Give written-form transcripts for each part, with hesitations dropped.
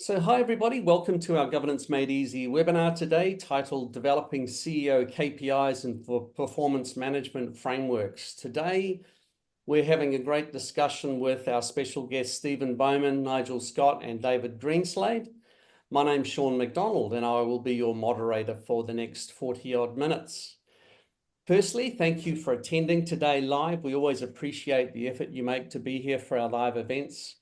So hi everybody, welcome to our Governance Made Easy webinar today titled Developing CEO KPIs and Performance Management Frameworks. Today we're having a great discussion with our special guests Stephen Bowman, Nigel Scott and David Greenslade. My name's Sean McDonald and I will be your moderator for the next 40 odd minutes. Firstly, thank you for attending today live. We always appreciate the effort you make to be here for our live events.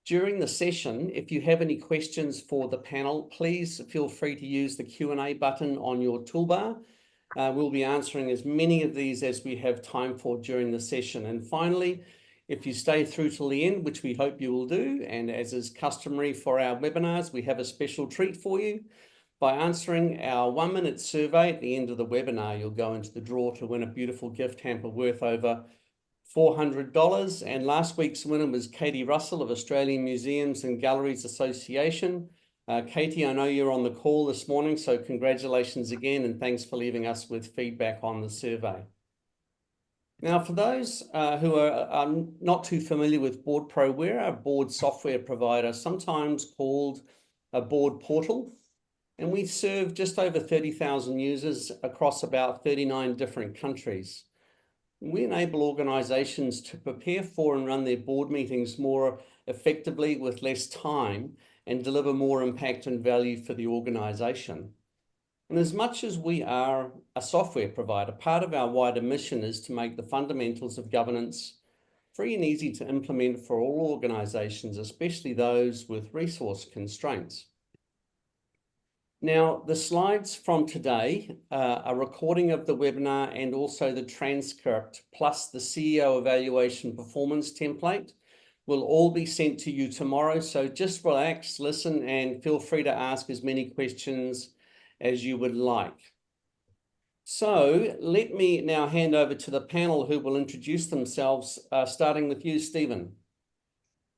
During the session, if you have any questions for the panel, please feel free to use the Q&A button on your toolbar. We'll be answering as many of these as we have time for during the session. And finally, if you stay through till the end, which we hope you will do, and as is customary for our webinars, we have a special treat for you. By answering our 1-minute survey at the end of the webinar, you'll go into the draw to win a beautiful gift hamper worth over $400. And last week's winner was Katie Russell of Australian Museums and Galleries Association. Katie, I know you're on the call this morning, so congratulations again and thanks for leaving us with feedback on the survey. Now, for those who are not too familiar with Board Pro, we're a board software provider, sometimes called a board portal, and we serve just over 30,000 users across about 39 different countries. We enable organisations to prepare for and run their board meetings more effectively with less time and deliver more impact and value for the organisation. And as much as we are a software provider, part of our wider mission is to make the fundamentals of governance free and easy to implement for all organisations, especially those with resource constraints. Now, the slides from today, a recording of the webinar and also the transcript, plus the CEO evaluation performance template, will all be sent to you tomorrow. So just relax, listen, and feel free to ask as many questions as you would like. So let me now hand over to the panel who will introduce themselves, starting with you, Stephen.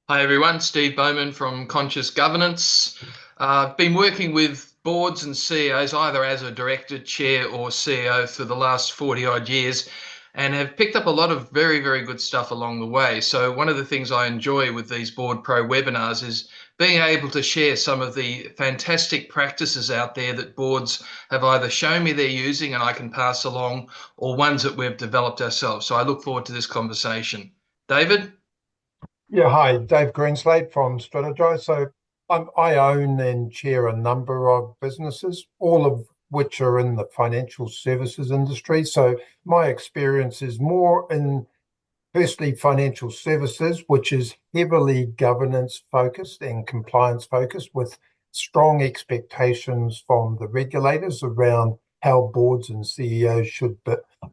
Hi, everyone. Steve Bowman from Conscious Governance. I've been working with boards and CEOs either as a director, chair or CEO for the last 40 odd years and have picked up a lot of very, very good stuff along the way. So one of the things I enjoy with these Board Pro webinars is being able to share some of the fantastic practices out there that boards have either shown me they're using and I can pass along, or ones that we've developed ourselves. So I look forward to this conversation. David? Yeah, hi, Dave Greenslade from Strategize. So I own and chair a number of businesses, all of which are in the financial services industry. So my experience is more in, firstly, financial services, which is heavily governance focused and compliance focused, with strong expectations from the regulators around how boards and CEOs should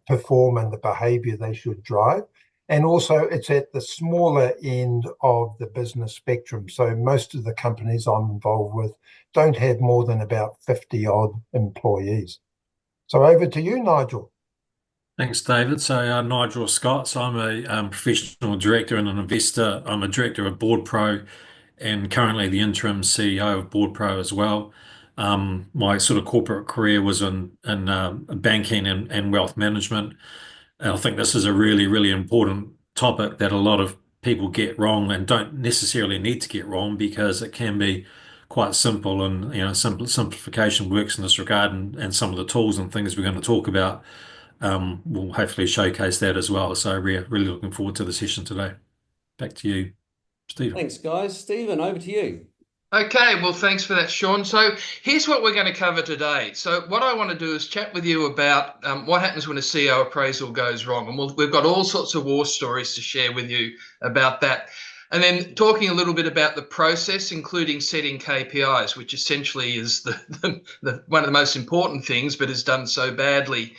perform and the behavior they should drive. And also it's at the smaller end of the business spectrum. So most of the companies I'm involved with don't have more than about 50 odd employees. So over to you, Nigel. Thanks, David. So Nigel Scott, so I'm a professional director and an investor. I'm a director of Board Pro and currently the interim CEO of Board Pro as well. My sort of corporate career was in banking and wealth management. And I think this is a really, really important topic that a lot of people get wrong and don't necessarily need to get wrong, because it can be quite simple, and simplification works in this regard, and some of the tools and things we're going to talk about will hopefully showcase that as well. So we're really looking forward to the session today. Back to you, Stephen. Thanks, guys. Stephen, over to you. Okay, well, thanks for that, Sean. So here's what we're going to cover today. So what I want to do is chat with you about what happens when a CEO appraisal goes wrong. And we've got all sorts of war stories to share with you about that. And then talking a little bit about the process, including setting KPIs, which essentially is one of the most important things, but is done so badly.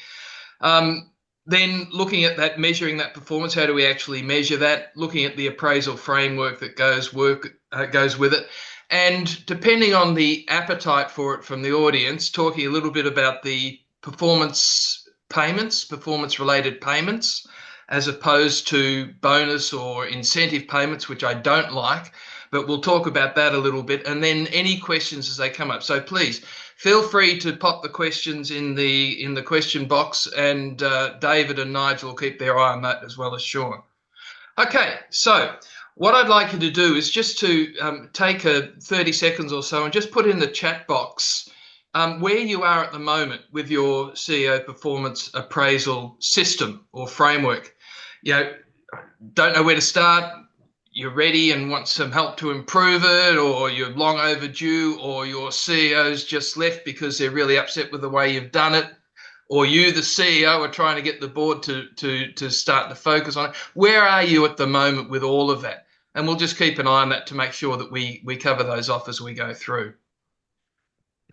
Then looking at that, measuring that performance, how do we actually measure that? Looking at the appraisal framework that goes with it. And depending on the appetite for it from the audience, talking a little bit about the performance payments, performance-related payments, as opposed to bonus or incentive payments, which I don't like, but we'll talk about that a little bit. And then any questions as they come up. So please feel free to pop the questions in the question box, and David and Nigel will keep their eye on that as well as Sean. Okay, so what I'd like you to do is just to take a 30 seconds or so and just put in the chat box where you are at the moment with your CEO performance appraisal system or framework. Don't know where to start. You're ready and want some help to improve it, or you're long overdue, or your CEO's just left because they're really upset with the way you've done it, or you, the CEO, are trying to get the board to start to focus on it. Where are you at the moment with all of that? And we'll just keep an eye on that to make sure that we cover those off as we go through.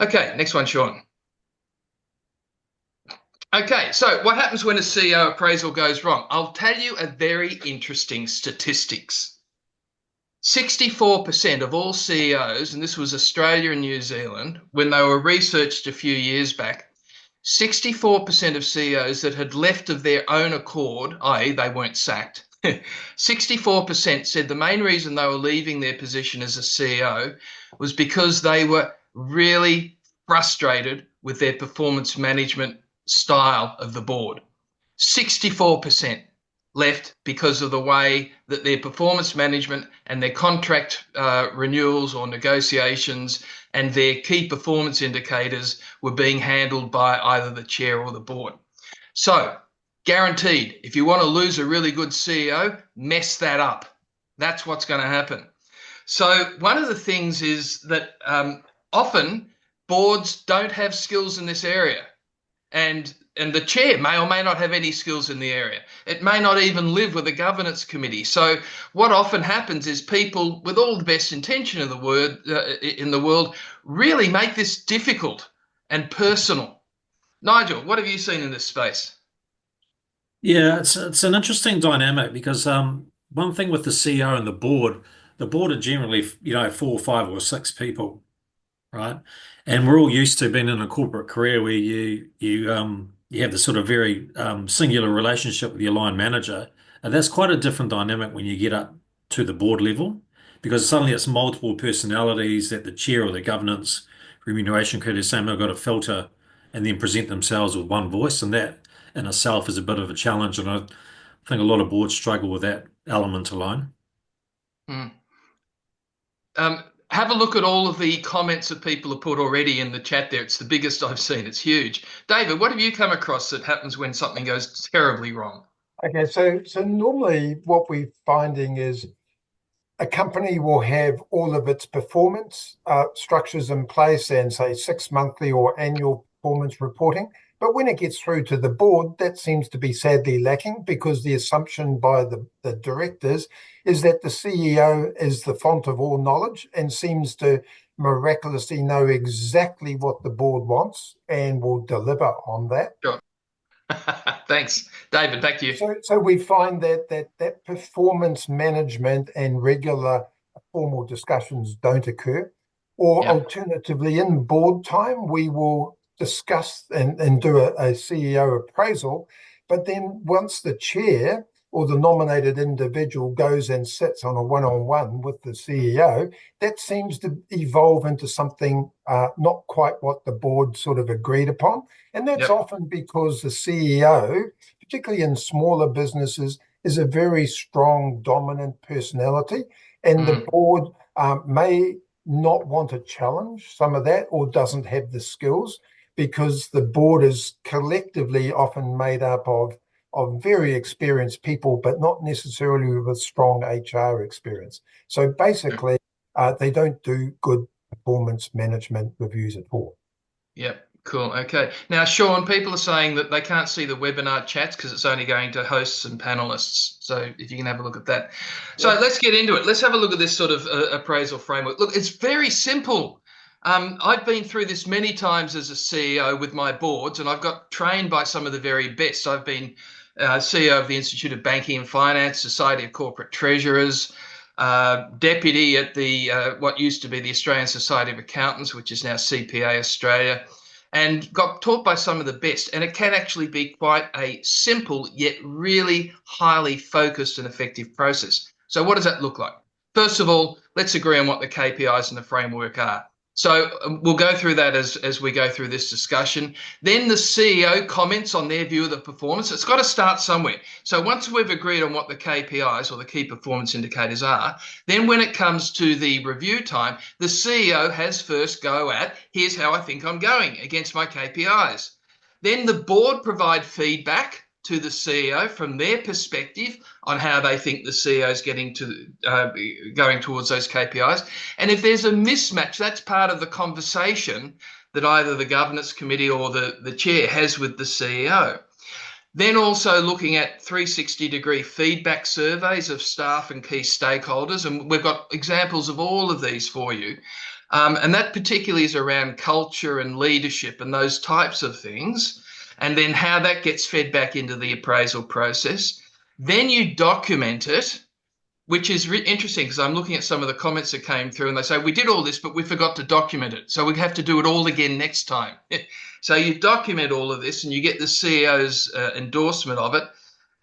Okay, next one, Sean. Okay, so what happens when a CEO appraisal goes wrong? I'll tell you a very interesting statistics. 64% of all CEOs, and this was Australia and New Zealand, when they were researched a few years back, 64% of CEOs that had left of their own accord, i.e. they weren't sacked, 64% said the main reason they were leaving their position as a CEO was because they were really frustrated with their performance management style of the board. 64% left because of the way that their performance management and their contract renewals or negotiations and their key performance indicators were being handled by either the chair or the board. So guaranteed, if you want to lose a really good CEO, mess that up. That's what's going to happen. So one of the things is that often boards don't have skills in this area. And the chair may or may not have any skills in the area. It may not even live with a governance committee. So what often happens is people, with all the best intention of the word in the world, really make this difficult and personal. Nigel, what have you seen in this space? Yeah, it's an interesting dynamic because one thing with the CEO and the board are generally, 4, 5, or 6 people, right? And we're all used to being in a corporate career where you have this sort of very singular relationship with your line manager, and that's quite a different dynamic when you get up to the board level, because suddenly it's multiple personalities that the chair or the governance remuneration committee is saying they've got to filter and then present themselves with one voice, and that in itself is a bit of a challenge, and I think a lot of boards struggle with that element alone. Have a look at all of the comments that people have put already in the chat there. It's the biggest I've seen. It's huge. David, what have you come across that happens when something goes terribly wrong? Okay, so normally what we're finding is a company will have all of its performance structures in place and say 6 monthly or annual performance reporting. But when it gets through to the board, that seems to be sadly lacking, because the assumption by the directors is that the CEO is the font of all knowledge and seems to miraculously know exactly what the board wants and will deliver on that. Sure. Thanks. David, back to you. So we find that performance management and regular formal discussions don't occur. Or alternatively, in board time, we will discuss and do a CEO appraisal, but then once the chair or the nominated individual goes and sits on a one-on-one with the CEO, that seems to evolve into something not quite what the board sort of agreed upon. And that's often because the CEO, particularly in smaller businesses, is a very strong, dominant personality, and the board may not want to challenge some of that, or doesn't have the skills, because the board is collectively often made up of very experienced people, but not necessarily with strong HR experience. So basically, they don't do good performance management reviews at all. Yep. Cool. Okay. Now, Sean, people are saying that they can't see the webinar chats because it's only going to hosts and panelists. So if you can have a look at that. So let's get into it. Let's have a look at this sort of appraisal framework. Look, it's very simple. I've been through this many times as a CEO with my boards, and I've got trained by some of the very best. I've been CEO of the Institute of Banking and Finance, Society of Corporate Treasurers, deputy at the what used to be the Australian Society of Accountants, which is now CPA Australia, and got taught by some of the best. And it can actually be quite a simple yet really highly focused and effective process. So what does that look like? First of all, let's agree on what the KPIs and the framework are. So we'll go through that as we go through this discussion. Then the CEO comments on their view of the performance. It's got to start somewhere. So once we've agreed on what the KPIs or the key performance indicators are, then when it comes to the review time, the CEO has first go at, here's how I think I'm going against my KPIs. Then the board provide feedback to the CEO from their perspective on how they think the CEO is getting to going towards those KPIs. And if there's a mismatch, that's part of the conversation that either the governance committee or the chair has with the CEO. Then also looking at 360-degree feedback surveys of staff and key stakeholders. And we've got examples of all of these for you. And that particularly is around culture and leadership and those types of things. And then how that gets fed back into the appraisal process. Then you document it, which is interesting because I'm looking at some of the comments that came through and they say, we did all this, but we forgot to document it. So we have to do it all again next time. So you document all of this and you get the CEO's endorsement of it.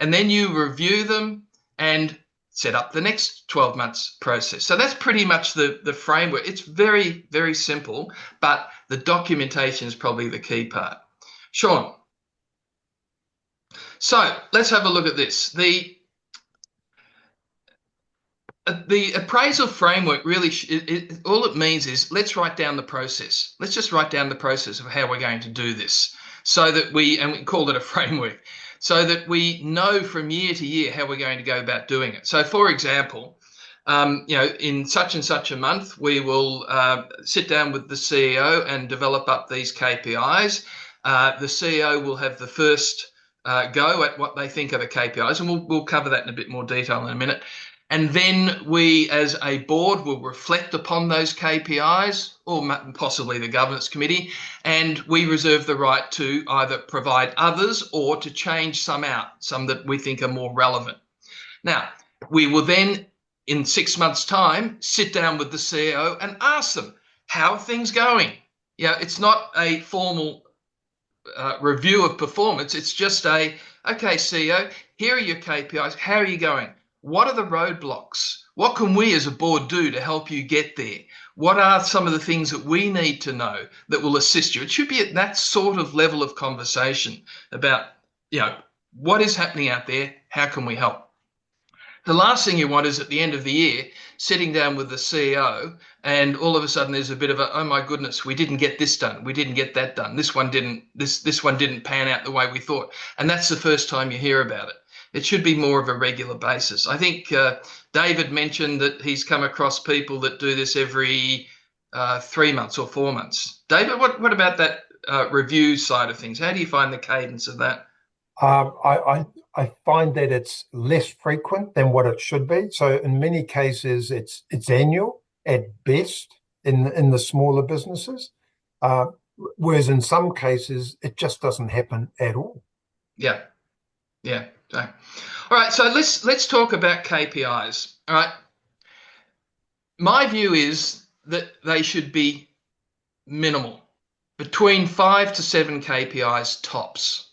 And then you review them and set up the next 12 months process. So that's pretty much the framework. It's very, very simple, but the documentation is probably the key part. Sean. So let's have a look at this. The appraisal framework really, all it means is let's write down the process. Let's just write down the process of how we're going to do this so that we call it a framework, so that we know from year to year how we're going to go about doing it. So for example, in such and such a month, we will sit down with the CEO and develop up these KPIs. The CEO will have the first go at what they think are the KPIs, and we'll cover that in a bit more detail in a minute. And then we, as a board, will reflect upon those KPIs, or possibly the governance committee, and we reserve the right to either provide others or to change some out, some that we think are more relevant. Now, we will then, in 6 months' time, sit down with the CEO and ask them, how are things going? It's not a formal review of performance. It's just okay, CEO, here are your KPIs. How are you going? What are the roadblocks? What can we as a board do to help you get there? What are some of the things that we need to know that will assist you? It should be at that sort of level of conversation about, what is happening out there? How can we help? The last thing you want is at the end of the year, sitting down with the CEO and all of a sudden there's a bit of a, oh my goodness, we didn't get this done. We didn't get that done. This one didn't pan out the way we thought. And that's the first time you hear about it. It should be more of a regular basis. I think David mentioned that he's come across people that do this every 3 months or 4 months. David, what about that review side of things? How do you find the cadence of that? I find that it's less frequent than what it should be. So in many cases, it's annual at best in the smaller businesses, whereas in some cases it just doesn't happen at all. Yeah. Okay. All right. So let's talk about KPIs. All right. My view is that they should be minimal, between 5 to 7 KPIs tops.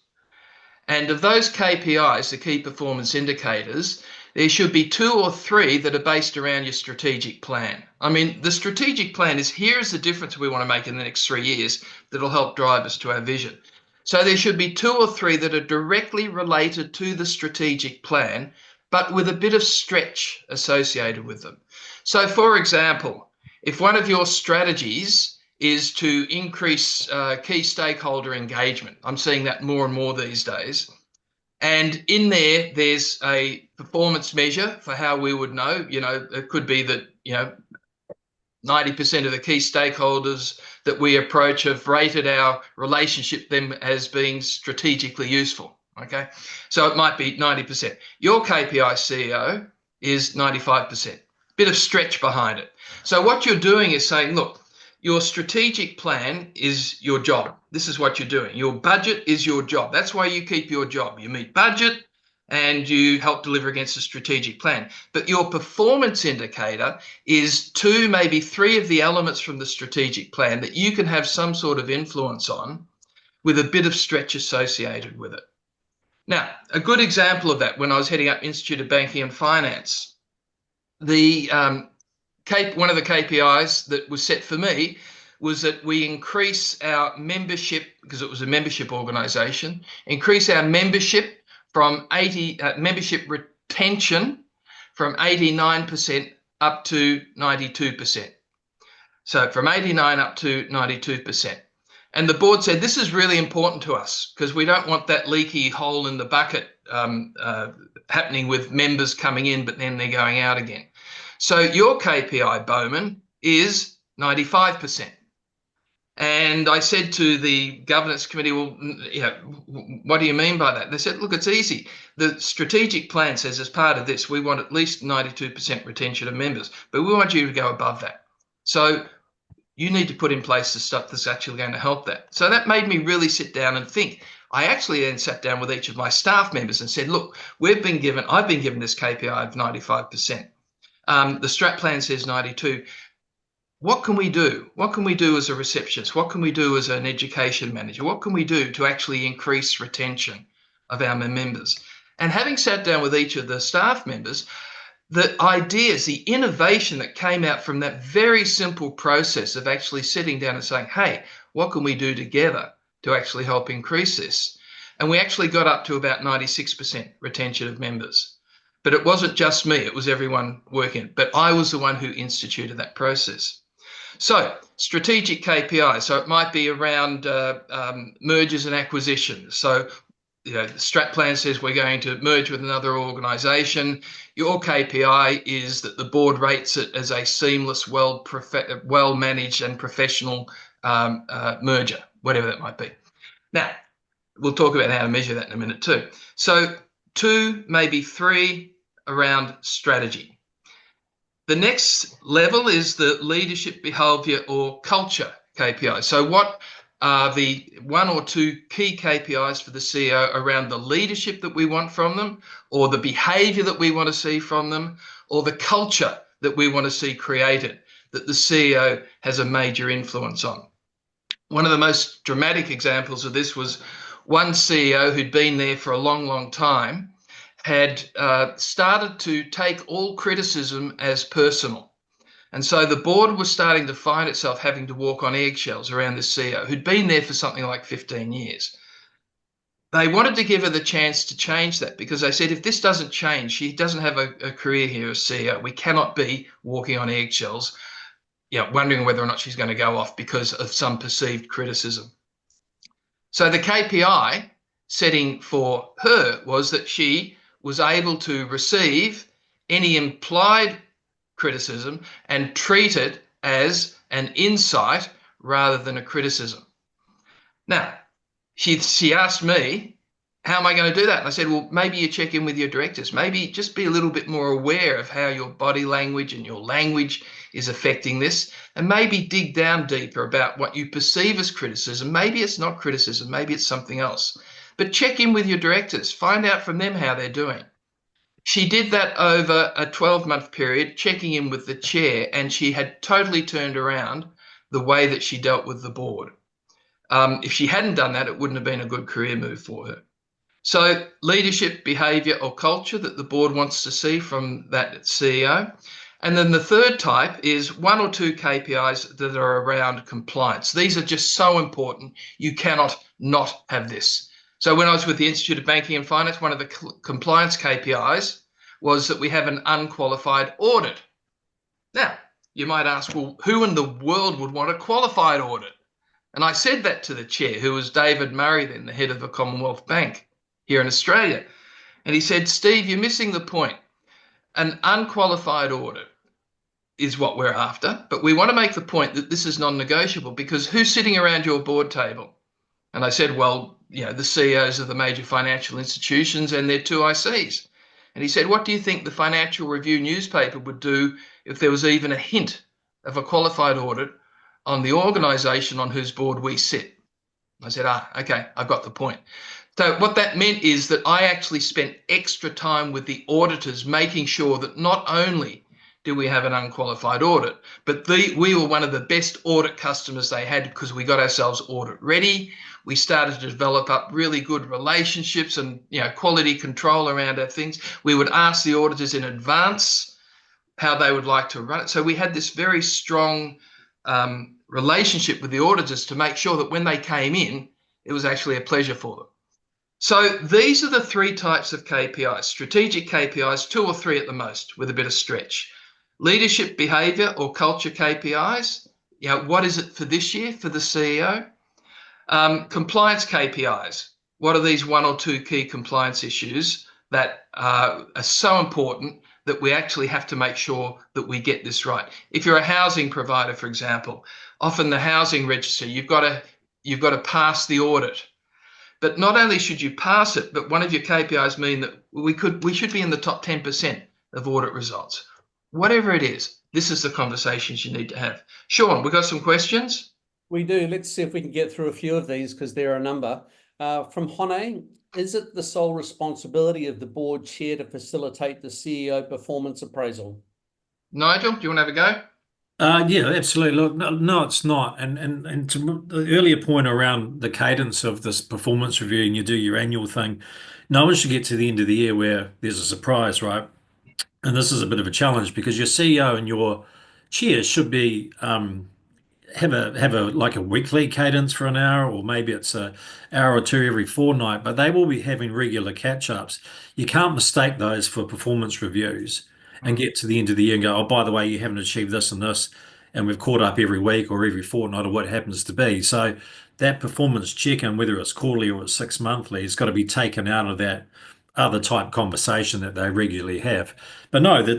And of those KPIs, the key performance indicators, there should be 2 or 3 that are based around your strategic plan. I mean, the strategic plan is, here's the difference we want to make in the next 3 years that'll help drive us to our vision. So there should be 2 or 3 that are directly related to the strategic plan, but with a bit of stretch associated with them. So for example, if one of your strategies is to increase key stakeholder engagement. I'm seeing that more and more these days. And in there's a performance measure for how we would know. It could be that, 90% of the key stakeholders that we approach have rated our relationship them as being strategically useful. Okay. So it might be 90%. Your KPI CEO is 95%. Bit of stretch behind it. So what you're doing is saying, look, your strategic plan is your job. This is what you're doing. Your budget is your job. That's why you keep your job. You meet budget and you help deliver against a strategic plan. But your performance indicator is 2, maybe 3 of the elements from the strategic plan that you can have some sort of influence on with a bit of stretch associated with it. Now, a good example of that, when I was heading up Institute of Banking and Finance, one of the KPIs that was set for me was that we increase our membership, because it was a membership organisation, increase our membership from membership retention from 89% up to 92%. So from 89 up to 92%. And the board said, this is really important to us because we don't want that leaky hole in the bucket happening with members coming in, but then they're going out again. So your KPI, Bowman, is 95%. And I said to the governance committee, well, you know, what do you mean by that? They said, look, it's easy. The strategic plan says as part of this, we want at least 92% retention of members, but we want you to go above that. So you need to put in place the stuff that's actually going to help that. So that made me really sit down and think. I actually then sat down with each of my staff members and said, look, I've been given this KPI of 95%. The strat plan says 92. What can we do? What can we do as a receptionist? What can we do as an education manager? What can we do to actually increase retention of our members? And having sat down with each of the staff members, the ideas, the innovation that came out from that very simple process of actually sitting down and saying, hey, what can we do together to actually help increase this? And we actually got up to about 96% retention of members. But it wasn't just me, it was everyone working. But I was the one who instituted that process. So strategic KPIs, so it might be around mergers and acquisitions. So you know, the strat plan says we're going to merge with another organisation. Your KPI is that the board rates it as a seamless, well-managed and professional merger, whatever that might be. Now, we'll talk about how to measure that in a minute too. So 2, maybe 3 around strategy. The next level is the leadership, behaviour or culture KPI. So what are the 1 or 2 key KPIs for the CEO around the leadership that we want from them, or the behaviour that we want to see from them, or the culture that we want to see created that the CEO has a major influence on? One of the most dramatic examples of this was one CEO who'd been there for a long, long time had started to take all criticism as personal. And so the board was starting to find itself having to walk on eggshells around this CEO who'd been there for something like 15 years. They wanted to give her the chance to change that because they said, if this doesn't change, she doesn't have a career here as CEO. We cannot be walking on eggshells, you know, wondering whether or not she's going to go off because of some perceived criticism. So the KPI setting for her was that she was able to receive any implied criticism and treat it as an insight rather than a criticism. Now, she asked me, how am I going to do that? And I said, well, maybe you check in with your directors. Maybe just be a little bit more aware of how your body language and your language is affecting this, and maybe dig down deeper about what you perceive as criticism. Maybe it's not criticism, maybe it's something else. But check in with your directors, find out from them how they're doing. She did that over a 12-month period, checking in with the chair, and she had totally turned around the way that she dealt with the board. If she hadn't done that, it wouldn't have been a good career move for her. So leadership, behaviour or culture that the board wants to see from that CEO. And then the third type is 1 or 2 KPIs that are around compliance. These are just so important. You cannot not have this. So when I was with the Institute of Banking and Finance, one of the compliance KPIs was that we have an unqualified audit. Now, you might ask, well, who in the world would want a qualified audit? And I said that to the chair, who was David Murray, then the head of the Commonwealth Bank here in Australia. And he said, Steve, you're missing the point. An unqualified audit is what we're after, but we want to make the point that this is non-negotiable, because who's sitting around your board table? And I said, well, you know, the CEOs of the major financial institutions and their 2 ICs. And he said, what do you think the Financial Review newspaper would do if there was even a hint of a qualified audit on the organisation on whose board we sit? I said, okay, I've got the point. So what that meant is that I actually spent extra time with the auditors, making sure that not only do we have an unqualified audit, but we were one of the best audit customers they had, because we got ourselves audit ready. We started to develop up really good relationships and, you know, quality control around our things. We would ask the auditors in advance how they would like to run it. So we had this very strong relationship with the auditors to make sure that when they came in, it was actually a pleasure for them. So these are the three types of KPIs: strategic KPIs, 2 or 3 at the most, with a bit of stretch. Leadership behavior or culture KPIs, what is it for this year for the CEO? Compliance KPIs, what are these 1 or 2 key compliance issues that are so important that we actually have to make sure that we get this right? If you're a housing provider, for example, often the housing register, you've got to pass the audit. But not only should you pass it, but one of your KPIs mean that we should be in the top 10% of audit results. Whatever it is, this is the conversations you need to have. Sean, we got some questions? We do. Let's see if we can get through a few of these because there are a number. From Hone, is it the sole responsibility of the board chair to facilitate the CEO performance appraisal? Nigel, do you want to have a go? Yeah, absolutely. Look, no, it's not. And to the earlier point around the cadence of this performance review, and you do your annual thing, no one should get to the end of the year where there's a surprise, right? And this is a bit of a challenge because your CEO and your chair should be have a like a weekly cadence for an hour, or maybe it's an hour or two every fortnight, but they will be having regular catch-ups. You can't mistake those for performance reviews and get to the end of the year and go, oh, by the way, you haven't achieved this and this, and we've caught up every week or every fortnight or what happens to be. So that performance check-in, whether it's quarterly or it's 6 monthly, has got to be taken out of that other type conversation that they regularly have. But no, the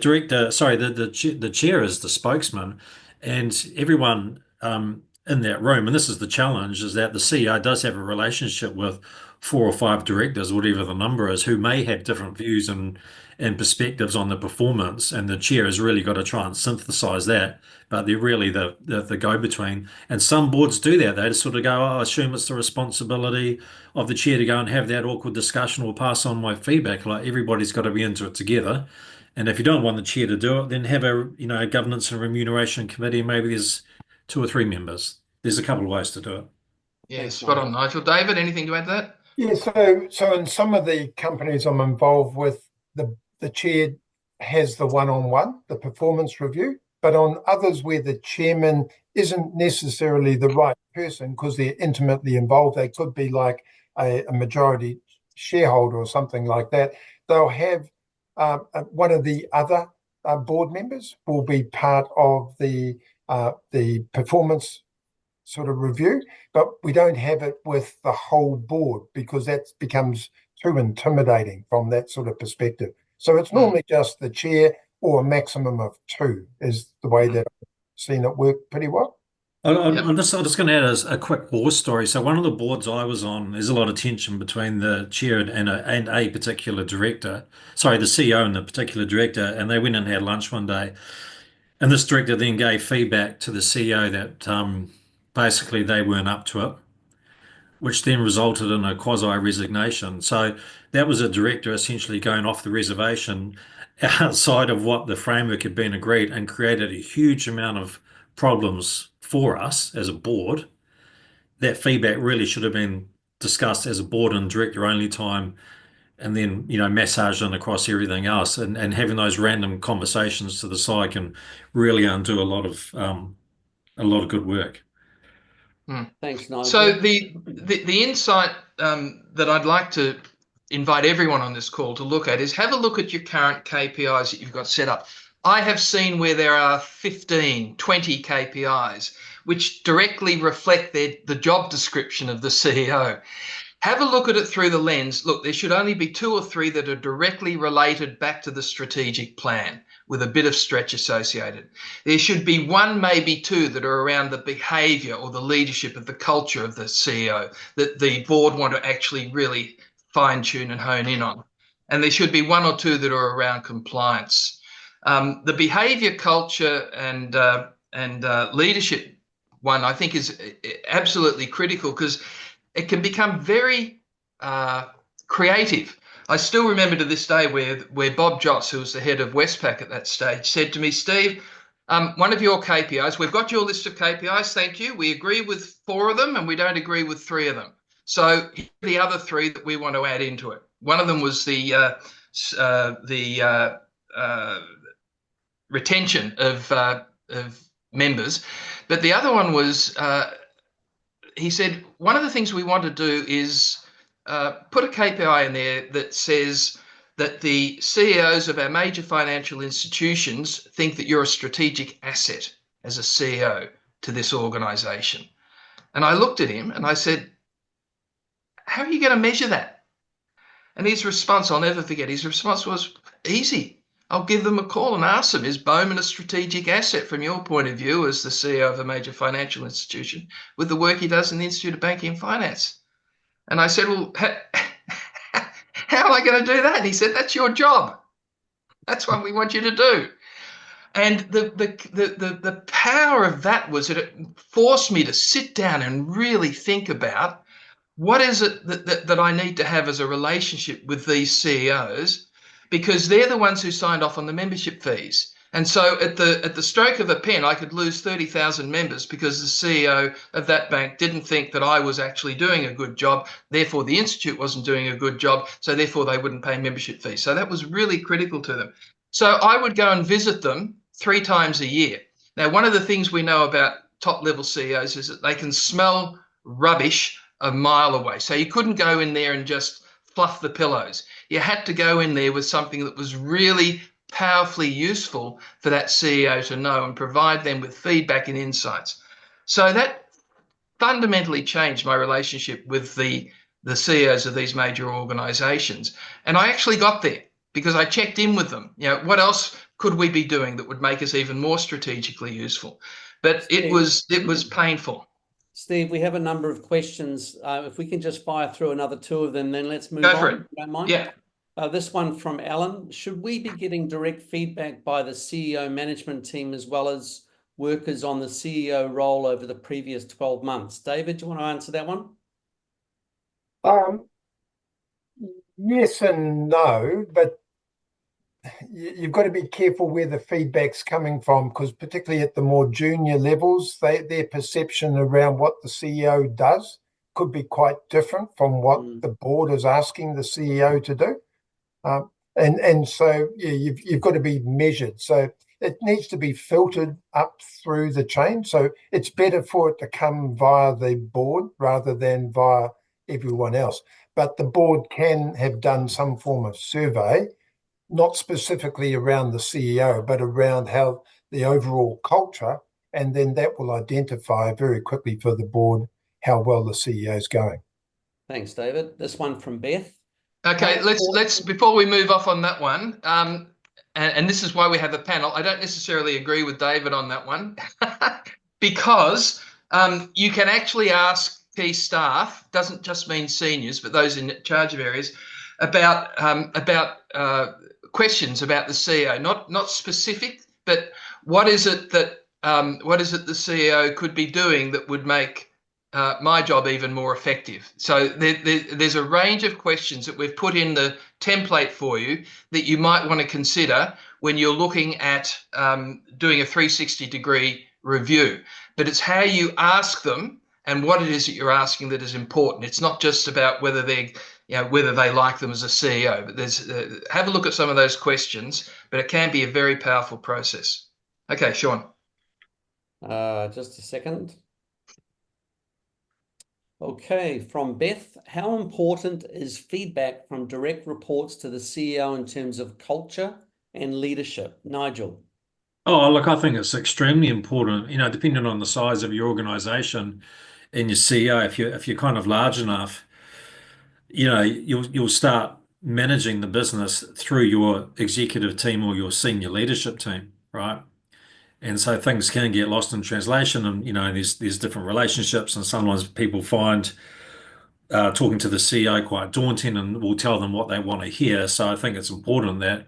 chair is the spokesman, and everyone in that room, and this is the challenge, is that the CEO does have a relationship with 4 or 5 directors, whatever the number is, who may have different views and perspectives on the performance, and the chair has really got to try and synthesize that, but they're really the go-between. And some boards do that. They just sort of go, oh, I assume it's the responsibility of the chair to go and have that awkward discussion or pass on my feedback. Like, everybody's got to be into it together. And if you don't want the chair to do it, then have a governance and remuneration committee. Maybe there's 2 or 3 members. There's a couple of ways to do it. Yeah, spot on, Nigel. David, anything to add to that? Yeah, so in some of the companies I'm involved with, the chair has the one-on-one, the performance review, but on others where the chairman isn't necessarily the right person because they're intimately involved, they could be like a majority shareholder or something like that, they'll have one of the other board members will be part of the performance sort of review, but we don't have it with the whole board because that becomes too intimidating from that sort of perspective. So it's normally just the chair or a maximum of 2 is the way that I've seen it work pretty well. I'm just going to add a quick war story. So one of the boards I was on, there's a lot of tension between the chair and a particular director. Sorry, the CEO and the particular director, and they went and had lunch one day. And this director then gave feedback to the CEO that basically they weren't up to it, which then resulted in a quasi-resignation. So that was a director essentially going off the reservation outside of what the framework had been agreed, and created a huge amount of problems for us as a board. That feedback really should have been discussed as a board and director only time, and then massaged on across everything else, and having those random conversations to the side can really undo a lot of good work. Thanks, Nigel. So the insight that I'd like to invite everyone on this call to look at is have a look at your current KPIs that you've got set up. I have seen where there are 15, 20 KPIs which directly reflect the job description of the CEO. Have a look at it through the lens. Look, there should only be 2 or 3 that are directly related back to the strategic plan with a bit of stretch associated. There should be 1, maybe 2 that are around the behavior or the leadership of the culture of the CEO that the board want to actually really fine tune and hone in on. And there should be 1 or 2 that are around compliance. The behavior, culture and leadership one, I think, is absolutely critical because it can become very creative. I still remember to this day where Bob Joss, who was the head of Westpac at that stage, said to me, Steve, one of your KPIs, we've got your list of KPIs, thank you. We agree with 4 of them and we don't agree with 3 of them. So here are the other 3 that we want to add into it. One of them was the retention of members. But the other one was, he said, one of the things we want to do is put a KPI in there that says that the CEOs of our major financial institutions think that you're a strategic asset as a CEO to this organisation. And I looked at him and I said, how are you going to measure that? And his response, I'll never forget, his response was, easy. I'll give them a call and ask them, is Bowman a strategic asset from your point of view as the CEO of a major financial institution with the work he does in the Institute of Banking and Finance? And I said, well, how am I going to do that? And he said, that's your job. That's what we want you to do. And the power of that was that it forced me to sit down and really think about what is it that I need to have as a relationship with these CEOs, because they're the ones who signed off on the membership fees. And so at the stroke of a pen, I could lose 30,000 members because the CEO of that bank didn't think that I was actually doing a good job. Therefore, the institute wasn't doing a good job. So therefore, they wouldn't pay membership fees. So that was really critical to them. So I would go and visit them 3 times a year. Now, one of the things we know about top level CEOs is that they can smell rubbish a mile away. So you couldn't go in there and just fluff the pillows. You had to go in there with something that was really powerfully useful for that CEO to know and provide them with feedback and insights. So that fundamentally changed my relationship with the CEOs of these major organizations. And I actually got there because I checked in with them. You know, what else could we be doing that would make us even more strategically useful? But it was painful. Steve, we have a number of questions. If we can just fire through another 2 of them, then let's move Go on. for it. If you don't mind. Yeah. This one from Alan. Should we be getting direct feedback by the CEO management team as well as workers on the CEO role over the previous 12 months? David, do you want to answer that one? Yes and no, but you've got to be careful where the feedback's coming from, because particularly at the more junior levels, their perception around what the CEO does could be quite different from what the board is asking the CEO to do. And so you've got to be measured. So it needs to be filtered up through the chain. So it's better for it to come via the board rather than via everyone else. But the board can have done some form of survey, not specifically around the CEO, but around how the overall culture, and then that will identify very quickly for the board how well the CEO is going. Thanks, David. This one from Beth. Okay, let's before we move off on that one, and this is why we have a panel. I don't necessarily agree with David on that one, because you can actually ask key staff, doesn't just mean seniors, but those in charge of areas, about questions about the CEO, not specific, but what is it that the CEO could be doing that would make my job even more effective. So there's a range of questions that we've put in the template for you that you might want to consider when you're looking at doing a 360-degree review. But it's how you ask them and what it is that you're asking that is important. It's not just about whether they like them as a CEO. But there's have a look at some of those questions. But it can be a very powerful process. Okay, Sean. Just a second. Okay, from Beth, how important is feedback from direct reports to the CEO in terms of culture and leadership? Nigel. Oh, look, I think it's extremely important, depending on the size of your organization and your CEO. If you're kind of large enough, you'll start managing the business through your executive team or your senior leadership team, right? And so things can get lost in translation, and there's different relationships, and sometimes people find talking to the CEO quite daunting, and will tell them what they want to hear. So I think it's important that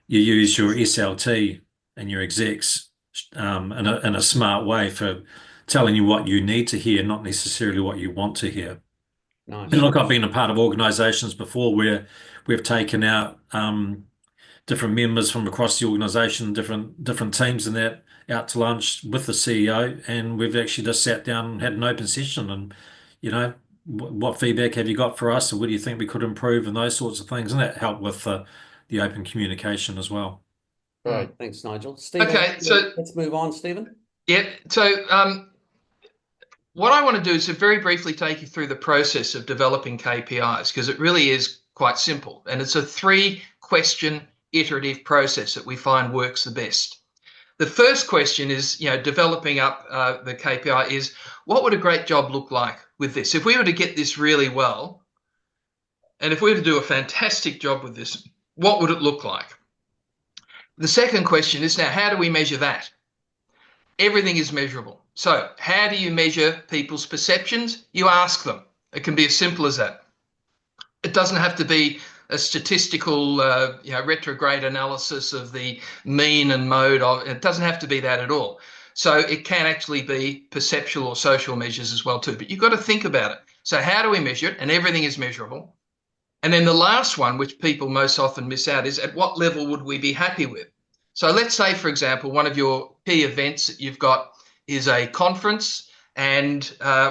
you use your SLT and your execs in a smart way for telling you what you need to hear, not necessarily what you want to hear. Nice. And look, I've been a part of organisations before where we've taken out different members from across the organisation, different teams and that, out to lunch with the CEO, and we've actually just sat down and had an open session, and what feedback have you got for us, or what do you think we could improve, and those sorts of things, and that helped with the open communication as well. Right, thanks, Nigel. Stephen, Okay, so let's move on, Stephen. Yeah. So what I want to do is to very briefly take you through the process of developing KPIs, because it really is quite simple. And it's a 3-question iterative process that we find works the best. The first question is, developing up the KPI is, what would a great job look like with this? If we were to get this really well, and if we were to do a fantastic job with this, what would it look like? The second question is, now, how do we measure that? Everything is measurable. So how do you measure people's perceptions? You ask them. It can be as simple as that. It doesn't have to be a statistical, retrograde analysis of the mean and mode of. It doesn't have to be that at all. So it can actually be perceptual or social measures as well too. But you've got to think about it. So how do we measure it? And everything is measurable. And then the last one, which people most often miss out, is at what level would we be happy with? So let's say, for example, one of your key events that you've got is a conference, and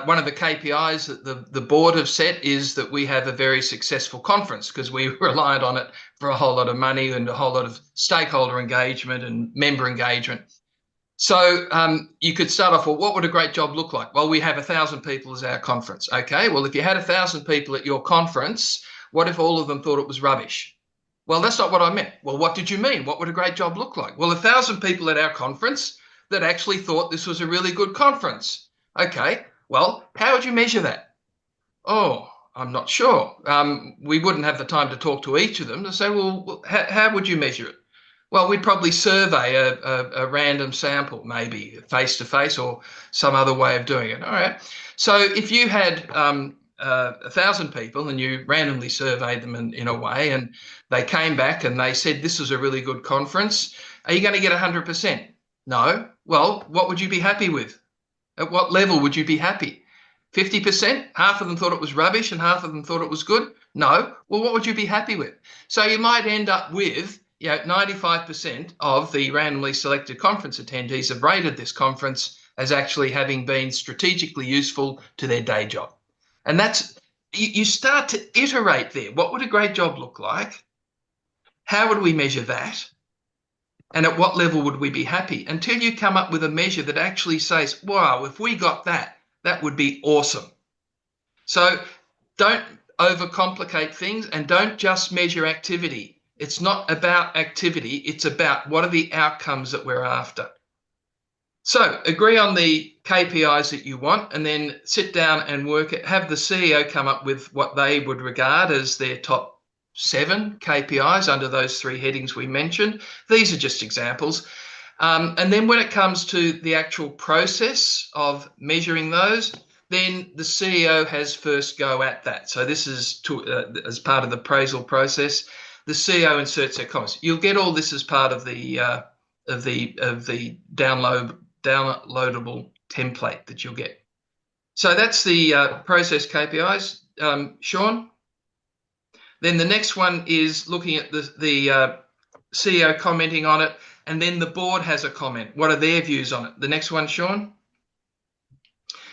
one of the KPIs that the board have set is that we have a very successful conference because we relied on it for a whole lot of money and a whole lot of stakeholder engagement and member engagement. So you could start off, well, what would a great job look like? Well, we have 1,000 people as our conference. Okay, well, if you had 1,000 people at your conference, what if all of them thought it was rubbish? Well, that's not what I meant. Well, what did you mean? What would a great job look like? Well, 1,000 people at our conference that actually thought this was a really good conference. Okay, well, how would you measure that? Oh, I'm not sure. We wouldn't have the time to talk to each of them to say, well, how would you measure it? Well, we'd probably survey a random sample, maybe face-to-face or some other way of doing it. All right. So if you had 1,000 people and you randomly surveyed them in a way, and they came back and they said, this was a really good conference, are you going to get 100%? No. Well, what would you be happy with? At what level would you be happy? 50%? Half of them thought it was rubbish and half of them thought it was good? No. Well, what would you be happy with? So you might end up with 95% of the randomly selected conference attendees have rated this conference as actually having been strategically useful to their day job. And that's, you start to iterate there. What would a great job look like? How would we measure that? And at what level would we be happy? Until you come up with a measure that actually says, wow, if we got that, that would be awesome. So don't overcomplicate things and don't just measure activity. It's not about activity. It's about what are the outcomes that we're after. So agree on the KPIs that you want, and then sit down and work it. Have the CEO come up with what they would regard as their top 7 KPIs under those 3 headings we mentioned. These are just examples. And then when it comes to the actual process of measuring those, then the CEO has first go at that. So this is as part of the appraisal process. The CEO inserts their comments. You'll get all this as part of the downloadable template that you'll get. So that's the process KPIs, Sean. Then the next one is looking at the CEO commenting on it, and then the board has a comment. What are their views on it? The next one, Sean.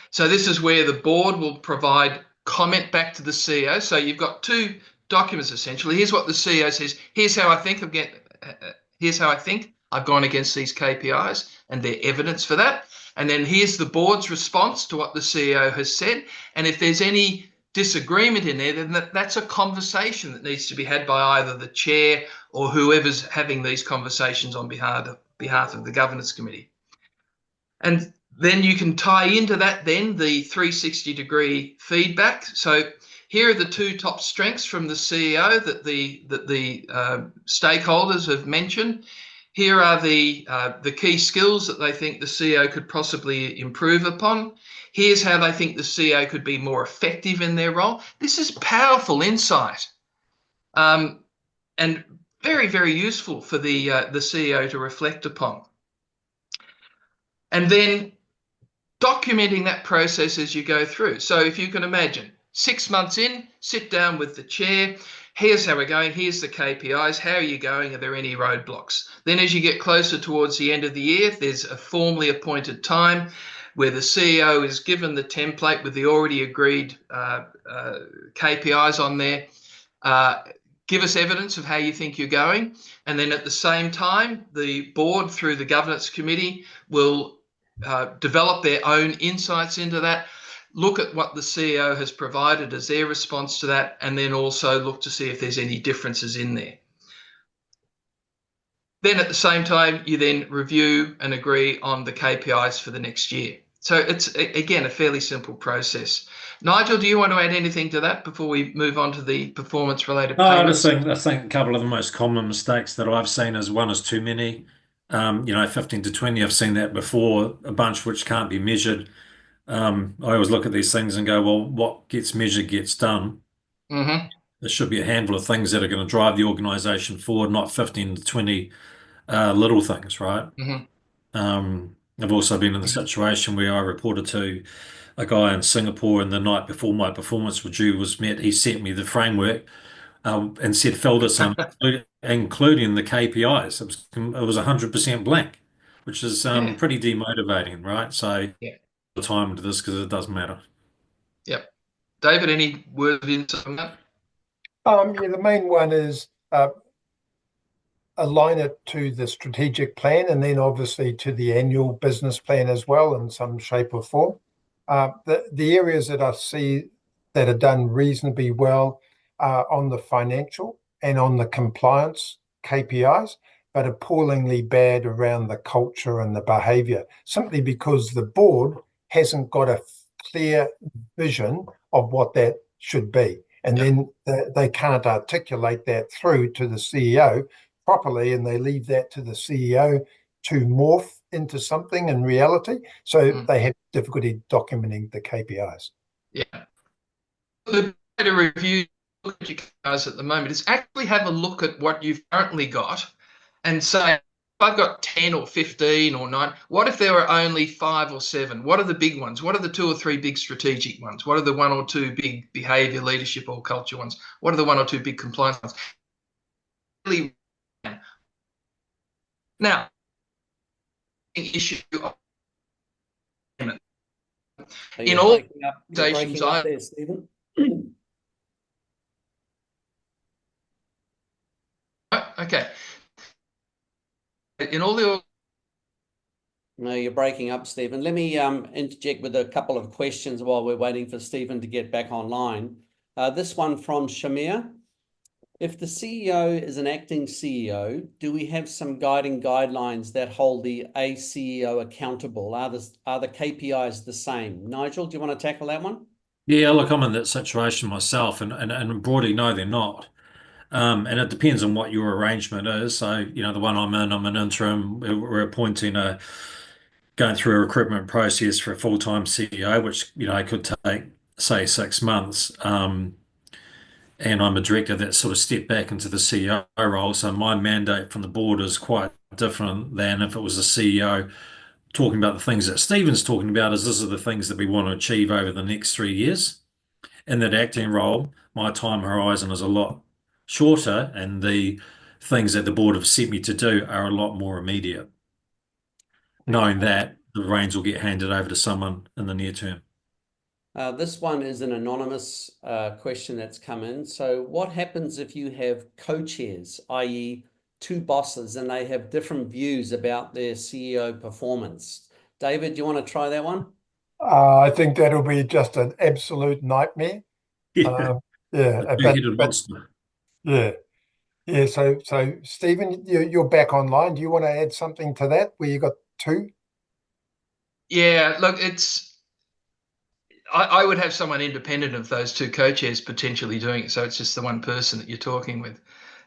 So this is where the board will provide comment back to the CEO. So you've got 2 documents essentially. Here's what the CEO says. Here's how I think I've gone against these KPIs and their evidence for that. And then here's the board's response to what the CEO has said. And if there's any disagreement in there, then that's a conversation that needs to be had by either the chair or whoever's having these conversations on behalf of the governance committee. And then you can tie into that then the 360-degree feedback. So here are the 2 top strengths from the CEO that the stakeholders have mentioned. Here are the key skills that they think the CEO could possibly improve upon. Here's how they think the CEO could be more effective in their role. This is powerful insight and very, very useful for the CEO to reflect upon. And then documenting that process as you go through. So if you can imagine, 6 months in, sit down with the chair. Here's how we're going. Here's the KPIs. How are you going? Are there any roadblocks? Then as you get closer towards the end of the year, there's a formally appointed time where the CEO is given the template with the already agreed KPIs on there. Give us evidence of how you think you're going. And then at the same time, the board through the governance committee will develop their own insights into that, look at what the CEO has provided as their response to that, and then also look to see if there's any differences in there. Then at the same time, you then review and agree on the KPIs for the next year. So it's, again, a fairly simple process. Nigel, do you want to add anything to that before we move on to the performance-related No, payments? I think a couple of the most common mistakes that I've seen is one is too many. 15 to 20, I've seen that before, a bunch which can't be measured. I always look at these things and go, well, what gets measured gets done. Mm-hmm. There should be a handful of things that are going to drive the organization forward, not 15 to 20 little things, right? Mm-hmm. I've also been in the situation where I reported to a guy in Singapore, and the night before my performance review was met, he sent me the framework and said, fill this in, including the KPIs. It was 100% blank, which is Yeah. pretty demotivating, right? So, Yeah. time to this because it doesn't matter. Yep. David, any word of insight on that? Yeah, the main one is align it to the strategic plan, and then obviously to the annual business plan as well in some shape or form. The areas that I see that are done reasonably well are on the financial and on the compliance KPIs, but appallingly bad around the culture and the behaviour, simply because the board hasn't got a clear vision of what that should be. And then they can't articulate that through to the CEO properly, and they leave that to the CEO to morph into something in reality. So they have difficulty documenting the KPIs. Yeah. The way to review, look at your KPIs at the moment is actually have a look at what you've currently got and say, if I've got 10 or 15 or 9, what if there were only 5 or 7? What are the big ones? What are the 2 or 3 big strategic ones? What are the 1 or 2 big behavior, leadership, or culture ones? What are the 1 or 2 big compliance ones? Really. Now, issue in all organizations, there, Stephen. Okay. In all the No, you're breaking up, Stephen. Let me interject with a couple of questions while we're waiting for Stephen to get back online. This one from Shamir. If the CEO is an acting CEO, do we have some guiding guidelines that hold the CEO accountable? Are the KPIs the same? Nigel, do you want to tackle that one? Yeah, look, I'm in that situation myself, and broadly, no, they're not. And it depends on what your arrangement is. So, the one I'm in, I'm an interim. We're going through a recruitment process for a full-time CEO, which, could take, say, 6 months. And I'm a director that sort of stepped back into the CEO role. So my mandate from the board is quite different than if it was a CEO talking about the things that Stephen's talking about, is this are the things that we want to achieve over the next 3 years. In that acting role, my time horizon is a lot shorter, and the things that the board have set me to do are a lot more immediate, knowing that the reins will get handed over to someone in the near term. This one is an anonymous question that's come in. So what happens if you have co-chairs, i.e. 2 bosses, and they have different views about their CEO performance? David, do you want to try that one? I think that'll be just an absolute nightmare. Yeah, monster. Yeah. So Stephen, you're back online. Do you want to add something to that where you got 2? Yeah, look, I would have someone independent of those 2 co-chairs potentially doing it. So it's just the one person that you're talking with.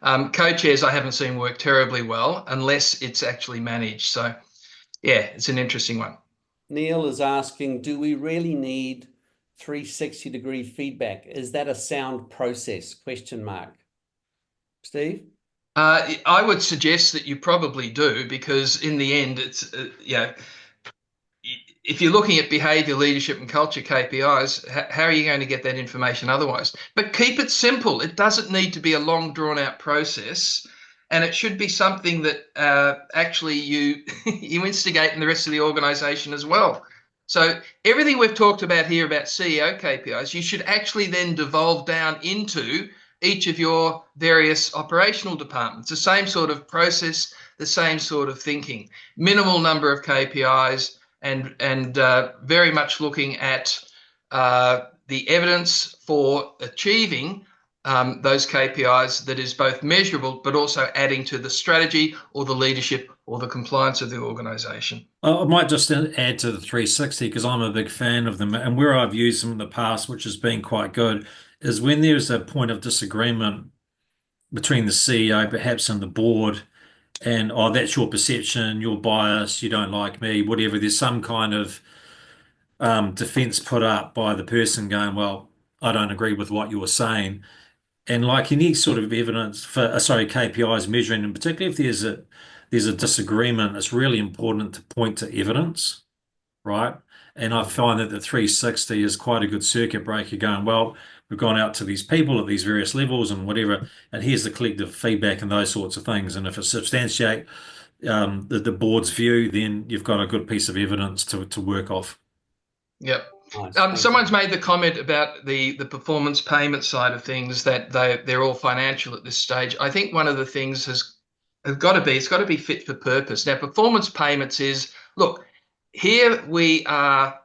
Co-chairs I haven't seen work terribly well unless it's actually managed. So yeah, it's an interesting one. Neil is asking, do we really need 360-degree feedback? Is that a sound process? Question mark. Steve? I would suggest that you probably do, because in the end, it's if you're looking at behavior, leadership, and culture KPIs, how are you going to get that information otherwise? But keep it simple. It doesn't need to be a long, drawn-out process, and it should be something that actually you instigate in the rest of the organisation as well. So everything we've talked about here about CEO KPIs, you should actually then devolve down into each of your various operational departments. The same sort of process, the same sort of thinking. Minimal number of KPIs, and very much looking at the evidence for achieving those KPIs that is both measurable, but also adding to the strategy or the leadership or the compliance of the organisation. I might just add to the 360 because I'm a big fan of them, and where I've used them in the past, which has been quite good, is when there's a point of disagreement between the CEO, perhaps, and the board, and oh, that's your perception, your bias, you don't like me, whatever. There's some kind of defense put up by the person going, well, I don't agree with what you're saying. And like any sort of evidence for, KPIs measuring, and particularly if there's a disagreement, it's really important to point to evidence, right? And I find that the 360 is quite a good circuit breaker going, well, we've gone out to these people at these various levels and whatever, and here's the collective feedback and those sorts of things. And if it substantiate the board's view, then you've got a good piece of evidence to work off. Yep. Nice. Someone's made the comment about the performance payment side of things, that they're all financial at this stage. I think one of the things it's got to be fit for purpose. Now, performance payments is, look, here we are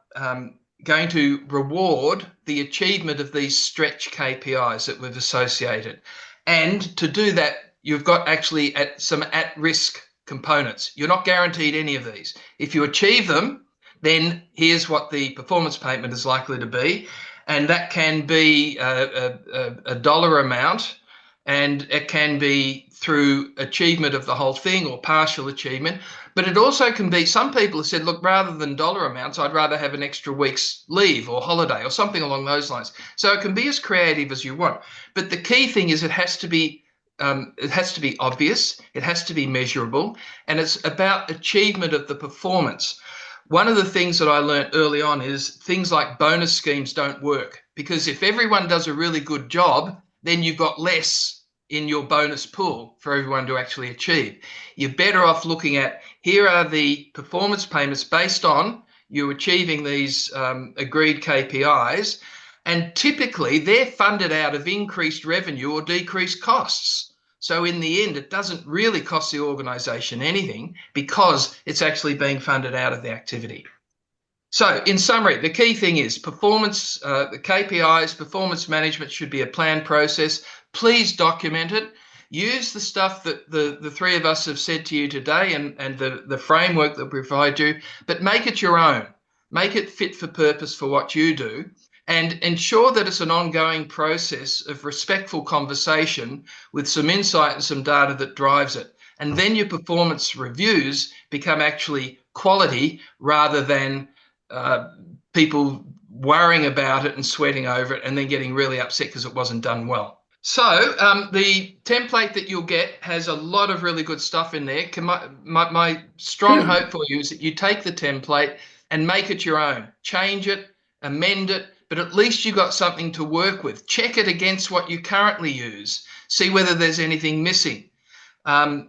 going to reward the achievement of these stretch KPIs that we've associated. And to do that, you've got actually some at-risk components. You're not guaranteed any of these. If you achieve them, then here's what the performance payment is likely to be. And that can be a dollar amount, and it can be through achievement of the whole thing or partial achievement. But it also can be, some people have said, look, rather than dollar amounts, I'd rather have an extra week's leave or holiday or something along those lines. So it can be as creative as you want. But the key thing is it has to be obvious, it has to be measurable, and it's about achievement of the performance. One of the things that I learned early on is things like bonus schemes don't work, because if everyone does a really good job, then you've got less in your bonus pool for everyone to actually achieve. You're better off looking at, here are the performance payments based on you achieving these agreed KPIs, and typically they're funded out of increased revenue or decreased costs. So in the end, it doesn't really cost the organisation anything because it's actually being funded out of the activity. So in summary, the key thing is performance, the KPIs, performance management should be a planned process. Please document it. Use the stuff that the three of us have said to you today and the framework that we provide you, but make it your own. Make it fit for purpose for what you do. And ensure that it's an ongoing process of respectful conversation with some insight and some data that drives it. And then your performance reviews become actually quality rather than people worrying about it and sweating over it and then getting really upset because it wasn't done well. So the template that you'll get has a lot of really good stuff in there. My strong hope for you is that you take the template and make it your own. Change it, amend it, but at least you've got something to work with. Check it against what you currently use. See whether there's anything missing.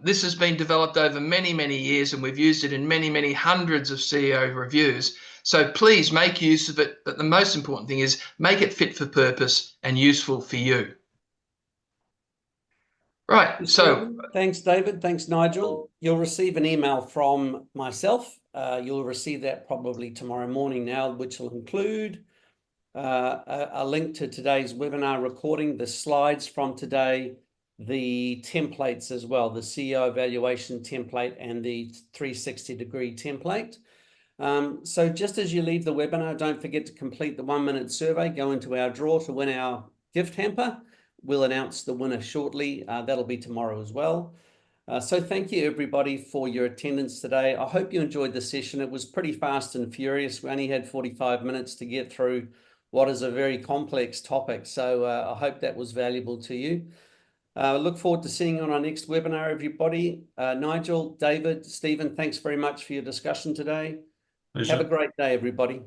This has been developed over many, many years, and we've used it in many, many hundreds of CEO reviews. So please make use of it. But the most important thing is make it fit for purpose and useful for you. Right. So thanks, David. Thanks, Nigel. You'll receive an email from myself. You'll receive that probably tomorrow morning now, which will include a link to today's webinar recording, the slides from today, the templates as well, the CEO evaluation template and the 360-degree template. So just as you leave the webinar, don't forget to complete the 1-minute survey. Go into our draw to win our gift hamper. We'll announce the winner shortly. That'll be tomorrow as well. So thank you, everybody, for your attendance today. I hope you enjoyed the session. It was pretty fast and furious. We only had 45 minutes to get through what is a very complex topic. So I hope that was valuable to you. Look forward to seeing you on our next webinar, everybody. Nigel, David, Stephen, thanks very much for your discussion today. Pleasure. Have a great day, everybody.